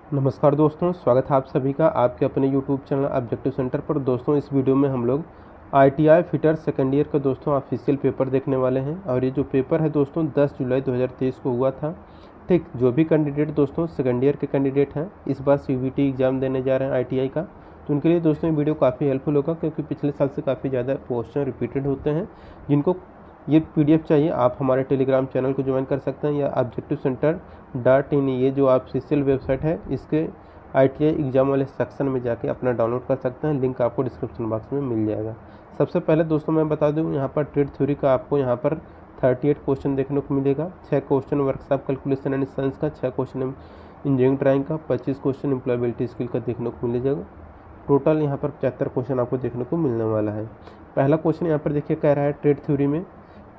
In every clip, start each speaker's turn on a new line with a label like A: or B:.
A: नमस्कार दोस्तों, स्वागत है आप सभी का आपके अपने यूट्यूब चैनल ऑब्जेक्टिव सेंटर पर। दोस्तों इस वीडियो में हम लोग ITI फिटर सेकेंड ईयर का दोस्तों ऑफिशियल पेपर देखने वाले हैं। और ये जो पेपर है दोस्तों 10 जुलाई 2023 को हुआ था। ठीक, जो भी कैंडिडेट दोस्तों सेकेंड ईयर के कैंडिडेट हैं इस बार CVT एग्ज़ाम देने जा रहे हैं ITI का, तो उनके लिए दोस्तों ये वीडियो काफ़ी हेल्पफुल होगा, क्योंकि पिछले साल से काफ़ी ज़्यादा क्वेश्चन रिपीटेड होते हैं। जिनको ये PDF चाहिए आप हमारे टेलीग्राम चैनल को ज्वाइन कर सकते हैं, या objectivecenter.in ये जो ऑफिशियल वेबसाइट है इसके ITI एग्ज़ाम वाले सेक्शन में जाके अपना डाउनलोड कर सकते हैं। लिंक आपको डिस्क्रिप्शन बॉक्स में मिल जाएगा। सबसे पहले दोस्तों मैं बता दूं, यहाँ पर ट्रेड थ्योरी का आपको यहाँ पर 38 क्वेश्चन देखने को मिलेगा। 6 question workshop calculation and science का, 6 क्वेश्चन इंजीनियरिंग ड्राइंग का, 25 क्वेश्चन एम्प्लॉयबिलिटी स्किल का देखने को मिलेगा। टोटल यहाँ पर 75 क्वेश्चन आपको देखने को मिलने वाला है। पहला क्वेश्चन यहाँ पर देखिए कह रहा है ट्रेड थ्योरी में,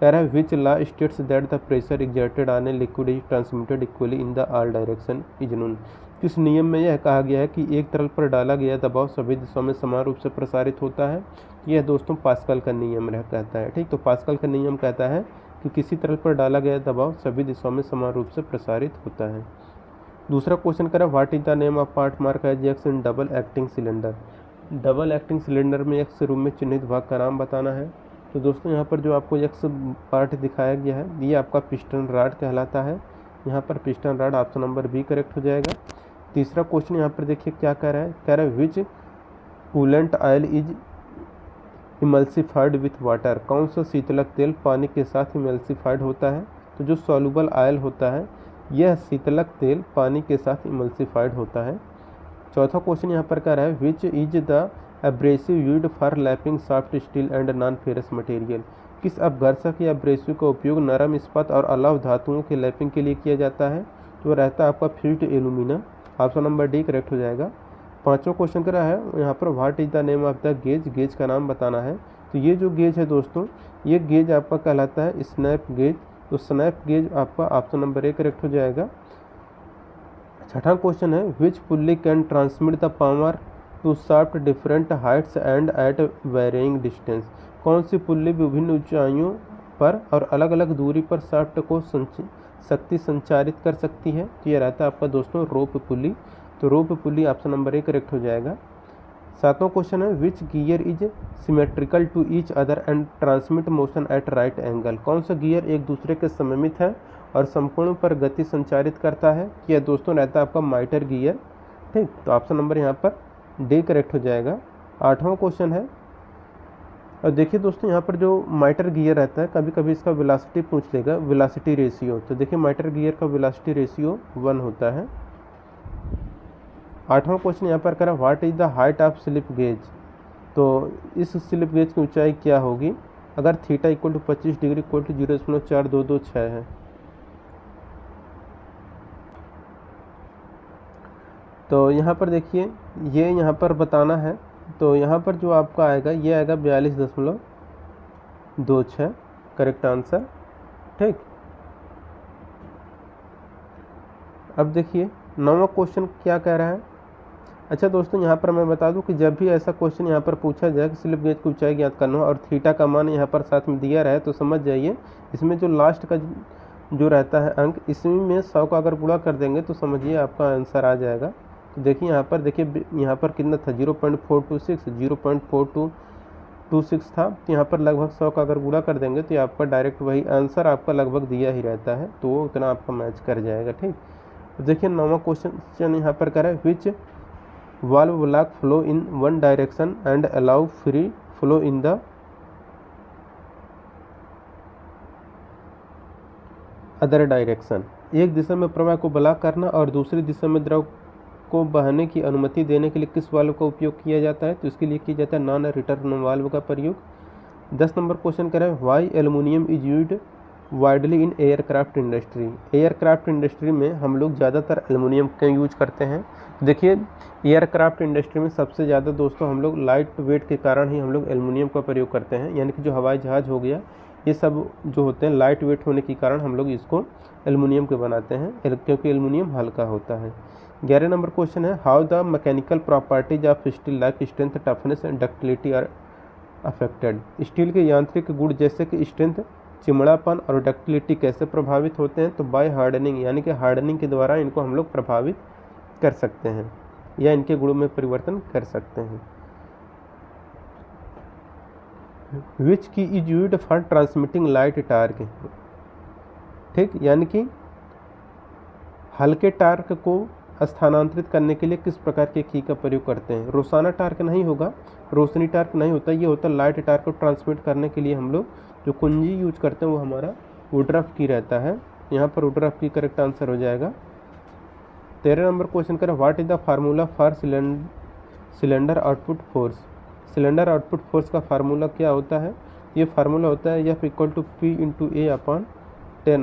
A: कह रहा है which law states that the pressure exerted on a liquid is transmitted equally in the all direction is known. किस नियम में यह कहा गया है कि एक तरल पर डाला गया दबाव सभी दिशाओं में समान रूप से प्रसारित होता है। यह दोस्तों पास्कल का नियम कहता है। ठीक, तो पास्कल का नियम कहता है कि किसी तरल पर डाला गया दबाव सभी दिशाओं में समान रूप से प्रसारित होता है। दूसरा क्वेश्चन कह रहा है what is the name of part mark as X in double acting cylinder. Double acting cylinder में एक्स रूप में चिन्हित भाग का नाम बताना है। तो दोस्तों यहाँ पर जो आपको एक्स पार्ट दिखाया गया है ये आपका पिस्टन रॉड कहलाता है। यहाँ पर piston rod option number B correct हो जाएगा। तीसरा क्वेश्चन यहाँ पर देखिए क्या कह रहा है which coolant oil is emulsified with water. कौन सा शीतलक तेल पानी के साथ इमल्सिफाइड होता है। तो जो सॉल्युबल ऑयल होता है यह शीतलक तेल पानी के साथ इमल्सिफाइड होता है। चौथा क्वेश्चन यहाँ पर कह रहा है which is the abrasive used for lapping soft steel and non ferrous material. किस अपघर्षक या एब्रेसिव का उपयोग नरम इस्पात और अलव धातुओं के लैपिंग के लिए किया जाता है। तो रहता है आपका fused alumina. Option number D correct हो जाएगा। पांचवा क्वेश्चन कर रहा है यहाँ पर what is the name of the gauge. Gauge का नाम बताना है। तो ये जो गेज है दोस्तों ये गेज आपका कहलाता है स्नैप गेज। तो स्नैप गेज आपका ऑप्शन नंबर ए करेक्ट हो जाएगा। छठा क्वेश्चन है which pulley can transmit the power to shaft different heights and at varying distance. कौन सी पुल्ली विभिन्न ऊंचाइयों पर और अलग अलग दूरी पर शाफ्ट को शक्ति संचारित कर सकती है। तो यह रहता है आपका दोस्तों रोप पुल्ली। तो rope pulley option number A correct हो जाएगा। सातवां क्वेश्चन है which gear is symmetrical to each other and transmit motion at right angle. कौन सा गियर एक दूसरे के सममित है और समकोण पर गति संचारित करता है। यह दोस्तों रहता है आपका माइटर गियर। ठीक, तो ऑप्शन नंबर यहाँ पर डी करेक्ट हो जाएगा। आठवां क्वेश्चन है, और देखिए दोस्तों यहाँ पर जो माइटर गियर रहता है कभी कभी इसका वेलोसिटी पूछ लेगा, वेलोसिटी रेशियो। तो देखिए माइटर गियर का वेलोसिटी रेशियो 1 होता है। आठवां क्वेश्चन यहाँ पर करा what is the height of slip gauge. तो इस स्लिप गेज की ऊंचाई क्या होगी अगर theta equal to 25 degree equal to 0.4226 है। तो यहाँ पर देखिए ये यहाँ पर बताना है। तो यहाँ पर जो आपका आएगा ये आएगा 42.26 करेक्ट आंसर। ठीक, अब देखिए 9वां क्वेश्चन क्या कह रहा है। अच्छा दोस्तों यहाँ पर मैं बता दूं कि जब भी ऐसा क्वेश्चन यहाँ पर पूछा जाए कि स्लिप गेज की ऊंचाई ज्ञात करना हो और थीटा का मान यहाँ पर साथ में दिया रहे तो समझ जाइए इसमें जो लास्ट का जो रहता है अंक इसमें 100 का अगर गुणा कर देंगे तो समझिए आपका आंसर आ जाएगा। तो देखिए यहाँ पर कितना था 0.426 0.4226 था। तो यहाँ पर लगभग 100 का अगर गुणा कर देंगे तो आपका डायरेक्ट वही आंसर आपका लगभग दिया ही रहता है, तो वो उतना आपका मैच कर जाएगा। ठीक, तो देखिए 9वां क्वेश्चन यहाँ पर कह रहा है विच valve block flow in one direction and allow free flow in the other direction। एक दिशा में प्रवाह को ब्लॉक करना और दूसरी दिशा में द्रव को बहने की अनुमति देने के लिए किस वाल्व का उपयोग किया जाता है। तो इसके लिए किया जाता है नॉन रिटर्न वाल्व का प्रयोग। 10 नंबर क्वेश्चन कह रहा है why aluminium is used widely in aircraft industry. Aircraft industry में हम लोग ज़्यादातर एल्युमिनियम का यूज करते हैं। देखिए एयरक्राफ्ट इंडस्ट्री में सबसे ज़्यादा दोस्तों हम लोग लाइट वेट के कारण ही हम लोग एल्युमिनियम का प्रयोग करते हैं। यानी कि जो हवाई जहाज़ हो गया ये सब जो होते हैं लाइट वेट होने के कारण हम लोग इसको एल्युमिनियम के बनाते हैं, क्योंकि एल्युमिनियम हल्का होता है। 11 नंबर क्वेश्चन है how the mechanical properties of steel like strength, toughness and ductility are affected. Steel के यांत्रिक गुण जैसे कि स्ट्रेंथ, चिमड़ापन और डक्टिलिटी कैसे प्रभावित होते हैं। तो बाय हार्डनिंग, यानी कि हार्डनिंग के द्वारा इनको हम लोग प्रभावित कर सकते हैं या इनके गुणों में परिवर्तन कर सकते हैं। विच की is used for transmitting light torque, ठीक, यानी कि हल्के टार्क को स्थानांतरित करने के लिए किस प्रकार के की का प्रयोग करते हैं। रोजाना टार्क नहीं होगा, रोशनी टार्क नहीं होता, ये होता लाइट टार्क को ट्रांसमिट करने के लिए हम लोग जो कुंजी यूज करते हैं वो हमारा वुडरफ की रहता है। यहाँ पर वुडरफ की करेक्ट आंसर हो जाएगा। 13 नंबर क्वेश्चन करें, what is the formula for cylinder output force. Cylinder output force का फार्मूला क्या होता है? ये फार्मूला होता है F = P/A/10।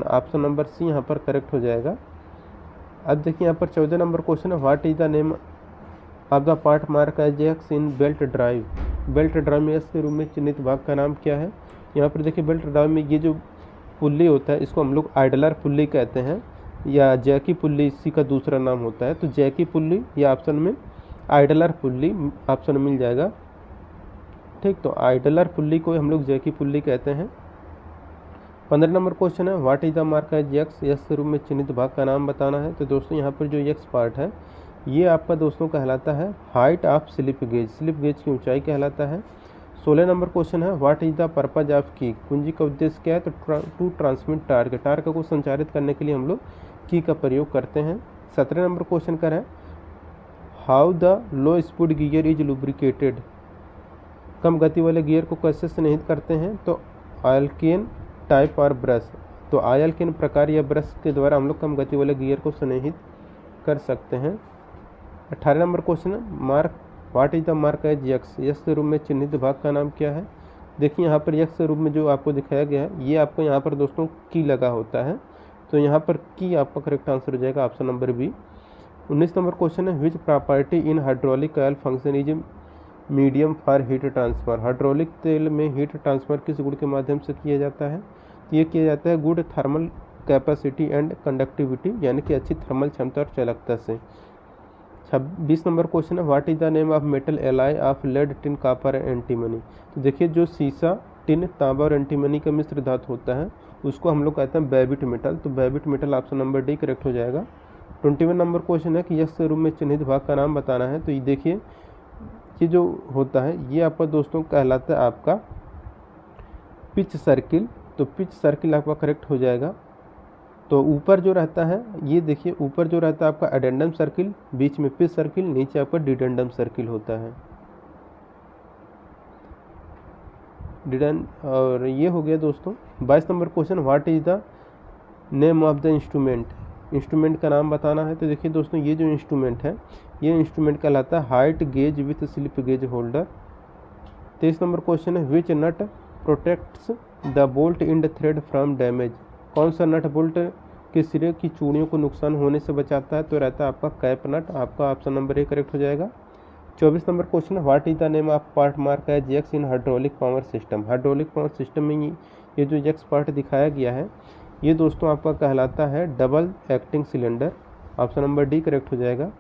A: ऑप्शन नंबर सी यहाँ पर करेक्ट हो जाएगा। अब देखिए यहाँ पर 14 नंबर क्वेश्चन है, what is the name of the part mark as X in belt drive. Belt drive में एस के रूप में चिन्हित भाग का नाम क्या है? यहाँ पर देखिए बेल्ट ड्राइव में ये जो पुल्ली होता है इसको हम लोग आइडलर पुल्ली कहते हैं या जैकी पुल्ली इसी का दूसरा नाम होता है। तो जैकी पुल्ली या ऑप्शन में आइडलर पुल्ली ऑप्शन मिल जाएगा, ठीक। तो आइडलर पुल्ली को हम लोग जैकी पुल्ली कहते हैं। 15 नंबर क्वेश्चन है, what is the mark as X. यस के रूप में चिन्हित भाग का नाम बताना है। तो दोस्तों यहाँ पर जो एक्स पार्ट है ये आपका दोस्तों कहलाता है height of slip gauge, slip gauge की ऊंचाई कहलाता है। 16 नंबर क्वेश्चन है, what is the purpose of की। कुंजी का उद्देश्य क्या है? तो टू ट्रांसमिट टार्क, टार्क को संचारित करने के लिए हम लोग की का प्रयोग करते हैं। 17 नंबर क्वेश्चन का है, how the low speed gear is lubricated. कम गति वाले गियर को कैसे स्नेहित करते हैं? तो ऑयलकेन टाइप और ब्रश। तो ऑयलकेन प्रकार या ब्रश के द्वारा हम लोग कम गति वाले गियर को स्नेहित कर सकते हैं। 18 नंबर क्वेश्चन है, mark what is the mark as X. X के रूप में चिन्हित भाग का नाम क्या है? देखिए यहाँ पर यक्स के रूप में जो आपको दिखाया गया है ये आपको यहाँ पर दोस्तों की लगा होता है। तो यहाँ पर की आपका करेक्ट आंसर हो जाएगा option number B. 19 number question है, which property in hydraulic oil function is medium for heat transfer. Hydraulic तेल में हीट ट्रांसफर किस गुण के माध्यम से किया जाता है? ये किया जाता है good thermal capacity and conductivity, यानी कि अच्छी थर्मल क्षमता और चालकता से। 20 नंबर क्वेश्चन है, what is the name of metal alloy of lead, tin, copper and antimony. तो देखिए जो सीसा, टिन, तांबा और एंटीमनी का मिश्र धातु होता है उसको हम लोग कहते हैं बेबिट मेटल। तो Babbitt metal option number D correct हो जाएगा। 21 नंबर क्वेश्चन है कि यस के रूप में चिन्हित भाग का नाम बताना है। तो ये देखिए ये जो होता है ये आपका दोस्तों कहलाता है आपका पिच सर्किल। तो पिच सर्किल आपका करेक्ट हो जाएगा। तो ऊपर जो रहता है ये देखिए ऊपर जो रहता है आपका एडेंडम सर्किल, बीच में पिच सर्किल, नीचे आपका डिडेंडम सर्किल होता है। और ये हो गया दोस्तों। 22 number question, what is the name of the instrument. Instrument का नाम बताना है। तो देखिए दोस्तों ये जो इंस्ट्रूमेंट है ये इंस्ट्रूमेंट कहलाता है height gauge with slip gauge holder. 23 number question है, which nut protects the bolt end thread from damage. कौन सा नट बोल्ट के सिरे की चूड़ियों को नुकसान होने से बचाता है? तो रहता है आपका कैप नट। आपका ऑप्शन नंबर ए करेक्ट हो जाएगा। 24 नंबर क्वेश्चन है, what is the name of part mark as X in hydraulic power system. Hydraulic power system में ये जो एक्स पार्ट दिखाया गया है ये दोस्तों आपका कहलाता है double acting cylinder. Option number D correct हो जाएगा।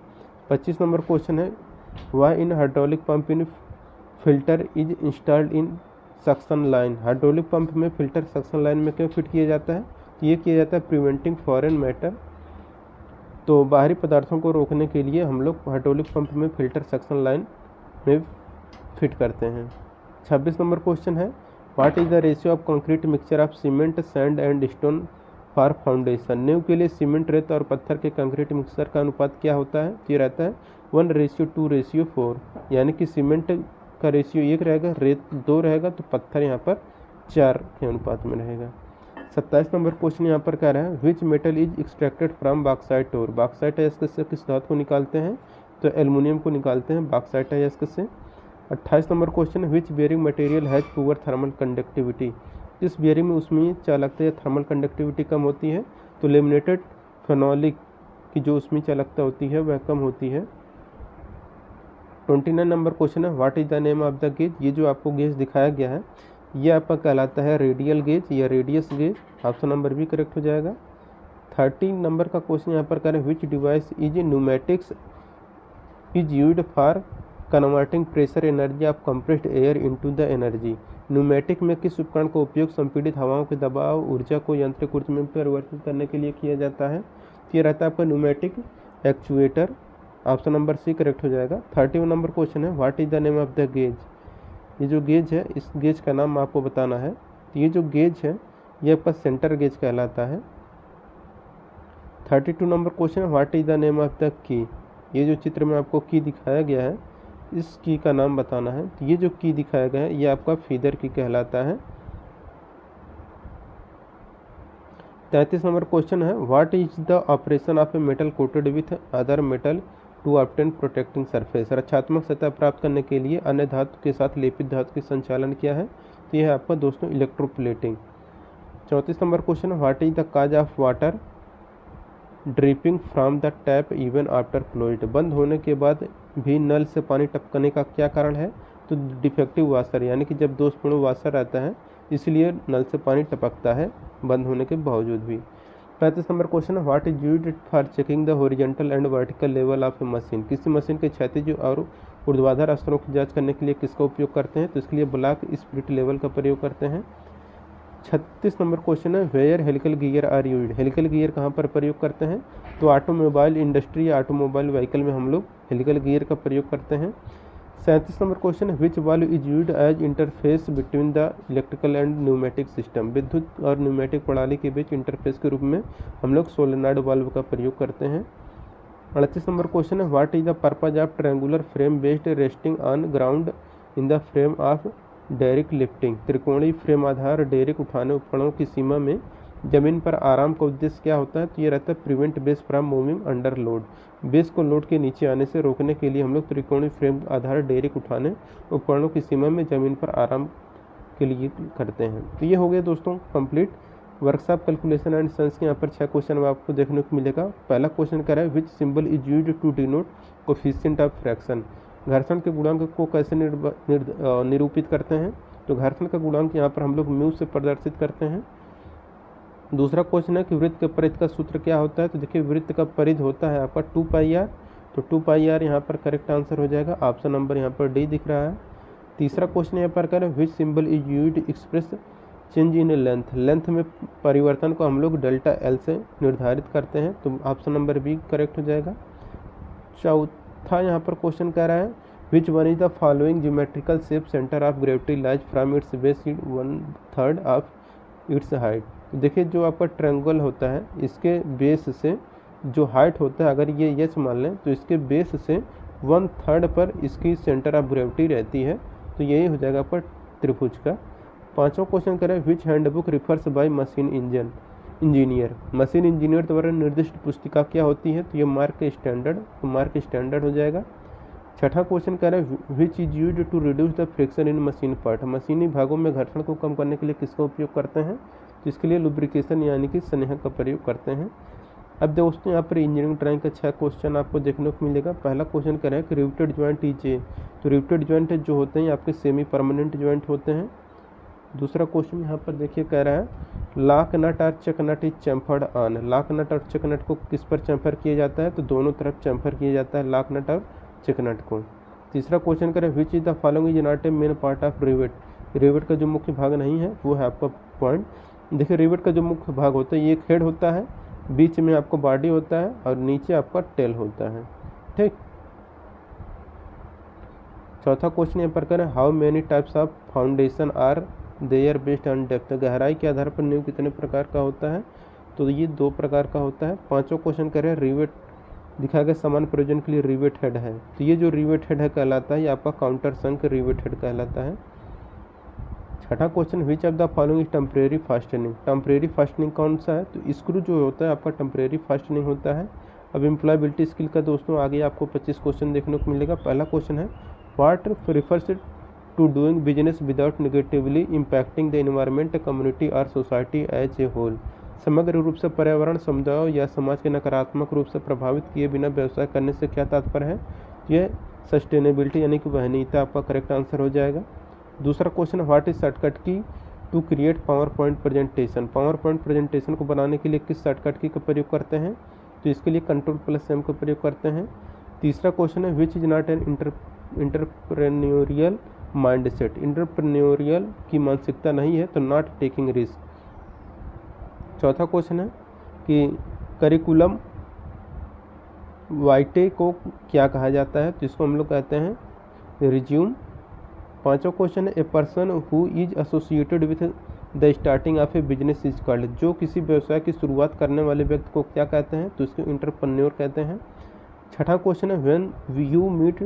A: 25 नंबर क्वेश्चन है, why in hydraulic pump in filter is installed in suction line. Hydraulic pump में फिल्टर सक्शन लाइन में क्यों फिट किया जाता है? ये किया जाता है प्रिवेंटिंग फॉरेन मैटर। तो बाहरी पदार्थों को रोकने के लिए हम लोग हाइड्रोलिक पंप में फिल्टर सक्शन लाइन में फिट करते हैं। 26 नंबर क्वेश्चन है, what is the ratio of concrete mixture of cement, sand and stone for foundation. नींव के लिए सीमेंट, रेत और पत्थर के कंक्रीट मिक्सचर का अनुपात क्या होता है? ये रहता है 1:2:4, यानी कि सीमेंट का रेशियो 1 रहेगा, रेत 2 रहेगा, तो पत्थर यहाँ पर 4 के अनुपात में रहेगा। 27 नंबर क्वेश्चन यहाँ पर कह रहा है, which metal is extracted from bauxite ore. Bauxite अयस्क से किस धातु को निकालते हैं? तो एल्युमिनियम को निकालते हैं बॉक्साइट अयस्क से। 28 number question, which bearing material has poor thermal conductivity. इस बेयरिंग में उसमें चालकता या थर्मल कंडक्टिविटी कम होती है। तो लेमिनेटेड फेनोलिक की जो उसमें चालकता होती है वह कम होती है। 29 नंबर क्वेश्चन है, what is the name of the gauge. ये जो आपको गेज दिखाया गया है ये आपका कहलाता है रेडियल गेज या रेडियस गेज। ऑप्शन नंबर भी करेक्ट हो जाएगा। 30 नंबर का क्वेश्चन यहाँ पर करें, विच device is pneumatics is used for converting pressure energy of compressed air into the energy. Pneumatic में किस उपकरण का उपयोग संपीड़ित हवाओं के दबाव ऊर्जा को यांत्रिक ऊर्जा में परिवर्तित करने के लिए किया जाता है? ये रहता है आपका pneumatic actuator. Option number C correct हो जाएगा। 31 नंबर क्वेश्चन है, what is the name of the gauge. ये जो गेज है इस गेज का नाम आपको बताना है। तो ये जो गेज है ये आपका सेंटर गेज कहलाता है। 32 नंबर क्वेश्चन है, what is the name of the key. ये जो चित्र में आपको की दिखाया गया है इस की का नाम बताना है। तो ये जो की दिखाया गया है ये आपका फीडर की कहलाता है। 33 नंबर क्वेश्चन है, what is the operation of a metal coated with other metal to obtain protecting surface. रक्षात्मक सतह प्राप्त करने के लिए अन्य धातु के साथ लेपित धातु की संचालन क्या है। तो यह है आपका दोस्तों इलेक्ट्रोप्लेटिंग। 34 नंबर क्वेश्चन है, what is the cause of water dripping from the tap even after flowed. बंद होने के बाद भी नल से पानी टपकने का क्या कारण है। तो डिफेक्टिव वाशर, यानी कि जब दोषपूर्ण वाशर रहता है इसलिए नल से पानी टपकता है बंद होने के बावजूद भी। 35 नंबर क्वेश्चन है, what is used for checking the horizontal and vertical level of A machine. किसी मशीन के क्षैतिज और ऊर्ध्वाधर स्तरों की जांच करने के लिए किसका उपयोग करते हैं। तो इसके लिए ब्लॉक स्पिरिट लेवल का प्रयोग करते हैं। 36 नंबर क्वेश्चन है, where helical gear are used. Helical gear कहाँ पर प्रयोग करते हैं। तो ऑटोमोबाइल इंडस्ट्री या ऑटोमोबाइल व्हीकल में हम लोग हेलिकल गियर का प्रयोग करते हैं। 37 नंबर क्वेश्चन है, which valve is used as interface between the electrical and pneumatic system. विद्युत और न्यूमेटिक प्रणाली के बीच इंटरफेस के रूप में हम लोग सोलेनॉइड वाल्व का प्रयोग करते हैं। 38 नंबर क्वेश्चन है, what is the purpose of triangular frame based resting on ground in the frame of derrick lifting. त्रिकोणीय फ्रेम आधार डेरिक उठाने उपकरणों की सीमा में जमीन पर आराम का उद्देश्य क्या होता है। तो ये रहता है prevent base from moving under load. Base को लोड के नीचे आने से रोकने के लिए हम लोग त्रिकोणीय फ्रेम आधार डेरिक उठाने उपकरणों की सीमा में जमीन पर आराम के लिए करते हैं। तो ये हो गया दोस्तों complete workshop calculation and sense के यहाँ पर 6 क्वेश्चन आपको देखने को मिलेगा। पहला क्वेश्चन कह रहा है, which symbol is used to denote coefficient of fraction. घर्षण के गुणांक को कैसे निरूपित करते हैं। तो घर्षण का गुणांक यहाँ पर हम लोग म्यू से प्रदर्शित करते हैं। दूसरा क्वेश्चन है कि वृत्त के परिधि का सूत्र क्या होता है। तो देखिए वृत्त का परिधि होता है आपका 2πr। तो 2πr यहाँ पर करेक्ट आंसर हो जाएगा। ऑप्शन नंबर यहाँ पर डी दिख रहा है। तीसरा क्वेश्चन यहाँ पर करें, विच symbol is used express change in length. Length में परिवर्तन को हम लोग डेल्टा एल से निर्धारित करते हैं। तो ऑप्शन नंबर बी करेक्ट हो जाएगा। चौथा यहाँ पर क्वेश्चन कह रहा है, which one is the following geometrical shape centre of gravity lies from its base in 1/3 of its height. देखिए जो आपका ट्रायंगल होता है इसके बेस से जो हाइट होता है, अगर ये एच मान लें तो इसके बेस से 1/3 पर इसकी सेंटर ऑफ ग्रेविटी रहती है। तो यही हो जाएगा आपका त्रिभुज का। पांचवा क्वेश्चन करें, which handbook refers by machine engineer. Machine engineer द्वारा निर्दिष्ट पुस्तिका क्या होती है। तो ये मार्क स्टैंडर्ड हो जाएगा। छठा क्वेश्चन कह रहे हैं, which is used to reduce the friction in machine part. मशीनी भागों में घर्षण को कम करने के लिए किसका उपयोग करते हैं। तो इसके लिए लुब्रिकेशन यानी कि स्नेहक का प्रयोग करते हैं। अब दोस्तों यहाँ पर इंजीनियरिंग ड्राइंग का 6 क्वेश्चन आपको देखने को मिलेगा। पहला क्वेश्चन कह रहे हैं कि रिवेटेड जॉइंट इज ए। तो रिवेटेड जॉइंट जो होते हैं आपके सेमी परमानेंट जॉइंट होते हैं। दूसरा क्वेश्चन यहाँ पर देखिए कह रहा है, लॉक नट और check nut is chamfered on. Lock nut और चेक नट को किस पर चैम्फर किया जाता है। तो दोनों तरफ चैम्फर किया जाता है लॉक नट और चेक नट को। तीसरा क्वेश्चन करें, which is the following is not a main part of rivet. Rivet का जो मुख्य भाग नहीं है वो है आपका पॉइंट। देखिए रिवेट का जो मुख्य भाग होता है ये एक हेड होता है, बीच में आपको बॉडी होता है और नीचे आपका टेल होता है। ठीक। चौथा क्वेश्चन यहाँ पर करें, how many types of foundation are there based on depth. गहराई के आधार पर नींव कितने प्रकार का होता है। तो ये 2 प्रकार का होता है। पांचवा क्वेश्चन करें, रिवेट दिखाया गया समान प्रयोजन के लिए रिवेट हेड है। तो ये जो रिवेट हेड है कहलाता है ये आपका काउंटर संक रिवेट हेड कहलाता है। छठा question, which of the following is temporary fastening. Temporary fastening कौन सा है। तो स्क्रू जो होता है आपका टेम्परेरी फास्टनिंग होता है। अब एम्प्लॉयबिलिटी स्किल का दोस्तों आगे आपको 25 क्वेश्चन देखने को मिलेगा। पहला क्वेश्चन है, what refers to doing business without negatively impacting the environment community और सोसाइटी एज ए होल। समग्र रूप से पर्यावरण समुदाय या समाज के नकारात्मक रूप से प्रभावित किए बिना व्यवसाय करने से क्या तात्पर्य है। यह सस्टेनेबिलिटी यानी कि वहनीयता आपका करेक्ट आंसर हो जाएगा। दूसरा question, what is shortcut key to create PowerPoint presentation. PowerPoint presentation को बनाने के लिए किस शॉर्टकट की का प्रयोग करते हैं। तो इसके लिए Ctrl+M का प्रयोग करते हैं। तीसरा क्वेश्चन है, which is not an entrepreneurial mindset. Entrepreneurial की मानसिकता नहीं है तो नॉट टेकिंग रिस्क। चौथा क्वेश्चन है कि करिकुलम वाइटे को क्या कहा जाता है, तो इसको हम लोग कहते हैं रिज्यूम। 5वां क्वेश्चन है a person who is associated with the starting of A business is called, जो किसी व्यवसाय की शुरुआत करने वाले व्यक्ति को क्या कहते हैं, तो इसको एंटरप्रेन्योर कहते हैं। 6वां क्वेश्चन है when you meet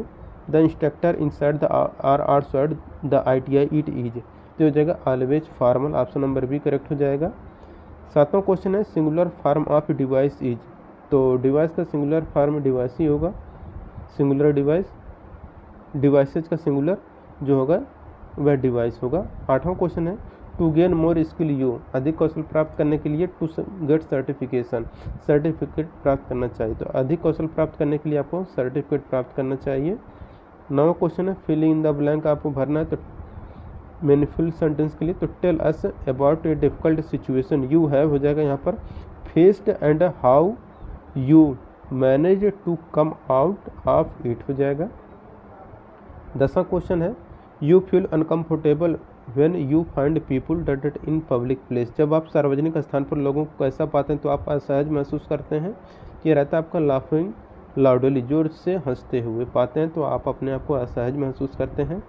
A: the instructor inside the or outside the ITI it is, तो हो जाएगा always formal, option number B correct हो जाएगा। 7वां क्वेश्चन है singular form of device is, तो डिवाइस का सिंगुलर फॉर्म डिवाइस ही होगा, सिंगुलर डिवाइस, डिवाइसेज का सिंगुलर जो होगा वह डिवाइस होगा। 8वां क्वेश्चन है to gain more skill you, अधिक कौशल प्राप्त करने के लिए टू गेट सर्टिफिकेशन, सर्टिफिकेट प्राप्त करना चाहिए, तो अधिक कौशल प्राप्त करने के लिए आपको सर्टिफिकेट प्राप्त करना चाहिए। 9वां क्वेश्चन है फिलिंग इन द ब्लैंक, आपको भरना है तो मीनिंगफुल सेंटेंस के लिए, तो tell us about a difficult situation you have, हो जाएगा यहाँ पर faced and how you manage to come out of it, हो जाएगा। 10वां क्वेश्चन है you feel uncomfortable when you find people dated in public place, जब आप सार्वजनिक स्थान पर लोगों को कैसा पाते हैं तो आप असहज महसूस करते हैं, ये रहता है आपका लाफिंग लाउडली, जोर से हंसते हुए पाते हैं तो आप अपने आप को असहज महसूस करते हैं।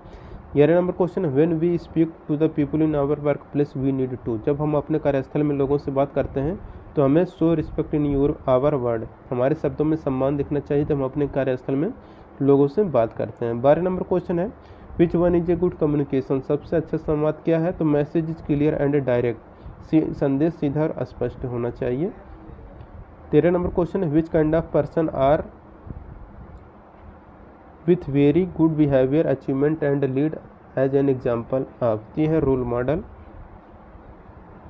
A: 11 नंबर क्वेश्चन है when we speak to the people in our work place we need to, जब हम अपने कार्यस्थल में लोगों से बात करते हैं तो हमें show respect in your our word, हमारे शब्दों में सम्मान दिखना चाहिए जब हम अपने कार्यस्थल में लोगों से बात करते हैं। 12 नंबर क्वेश्चन है which one is a good communication, सबसे अच्छा संवाद क्या है, तो message is clear and direct, संदेश सीधा और स्पष्ट होना चाहिए। 13 नंबर क्वेश्चन है which kind of person are with very good behaviour achievement and lead as an example of, ये है रोल मॉडल।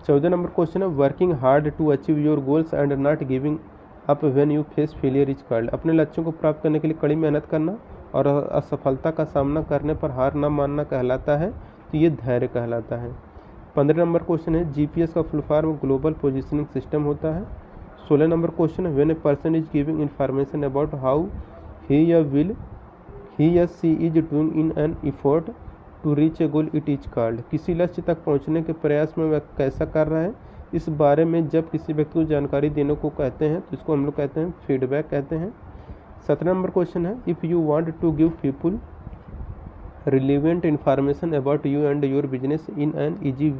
A: 14 नंबर क्वेश्चन है working hard to achieve your goals and not giving up when you face failure is called, अपने लक्ष्यों को प्राप्त करने के लिए कड़ी मेहनत करना और असफलता का सामना करने पर हार न मानना कहलाता है, तो ये धैर्य कहलाता है। 15 नंबर क्वेश्चन है GPS का full form global positioning system होता है। 16 नंबर क्वेश्चन है when a person is giving information about how he या she is doing in an effort to reach a goal it is called, किसी लक्ष्य तक पहुंचने के प्रयास में वह कैसा कर रहा है, इस बारे में जब किसी व्यक्ति को जानकारी देने को कहते हैं तो इसको हम लोग कहते हैं फीडबैक कहते हैं। 17 नंबर क्वेश्चन है if you want to give people relevant information about you and your business in an easy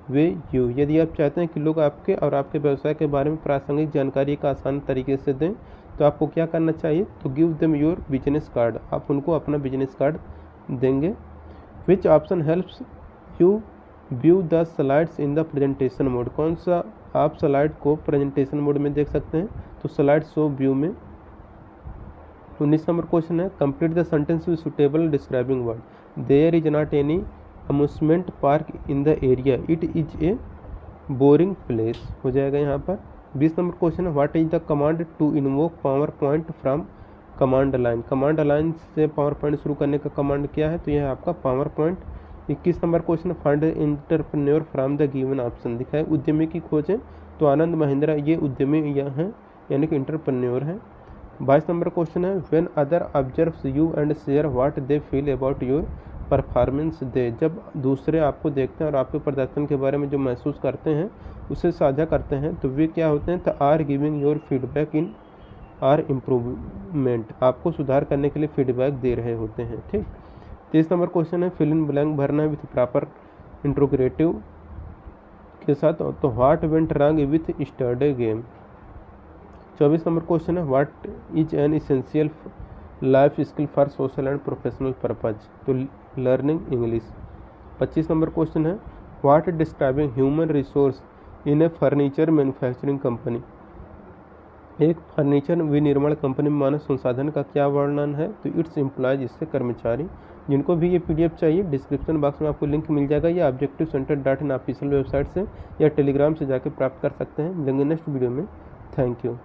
A: way you, यदि आप चाहते हैं कि लोग आपके और आपके व्यवसाय के बारे में प्रासंगिक जानकारी का आसान तरीके से दें तो आपको क्या करना चाहिए, तो give them your business card, आप उनको अपना बिजनेस कार्ड देंगे। Which option helps you view the slides in the presentation mode, कौन सा आप स्लाइड को प्रेजेंटेशन मोड में देख सकते हैं, तो स्लाइड शो व्यू में। 19 नंबर क्वेश्चन है complete the sentence with suitable describing word, there is not any amusement park in the area, it is a boring place, हो जाएगा यहाँ पर। 20 नंबर क्वेश्चन है what is the command to invoke PowerPoint from command line, command line से PowerPoint शुरू करने का command क्या है, तो यह है आपका power point. 21 number question find entrepreneur from the given option, दिखाए उद्यमी की खोजें, तो आनंद महिंद्रा ये उद्यमी यहाँ हैं यानी कि एंटरप्रेन्योर हैं। 22 नंबर क्वेश्चन है when other observes you and share what they feel about your performance they, जब दूसरे आपको देखते हैं और आपके प्रदर्शन के बारे में जो महसूस करते हैं उसे साझा करते हैं तो वे क्या होते हैं, तो are giving your feedback in are improvement, आपको सुधार करने के लिए फीडबैक दे रहे होते हैं। ठीक। 23 नंबर क्वेश्चन है फिल इन ब्लैंक भरना है विथ प्रॉपर इंट्रोगेटिव के साथ, तो what went wrong with yesterday game. 24 number question है what is an essential life skill for social and professional purpose, तो लर्निंग इंग्लिश। 25 नंबर क्वेश्चन है what describing human resource in a furniture manufacturing company, एक furniture विनिर्माण company में मानव संसाधन का क्या वर्णन है, तो इट्स एम्प्लॉयज, इससे कर्मचारी। जिनको भी ये PDF चाहिए डिस्क्रिप्शन बॉक्स में आपको लिंक मिल जाएगा, या objectivecenter.in ऑफिशियल वेबसाइट से या टेलीग्राम से जाकर प्राप्त कर सकते हैं। मिलेंगे नेक्स्ट वीडियो में, थैंक यू।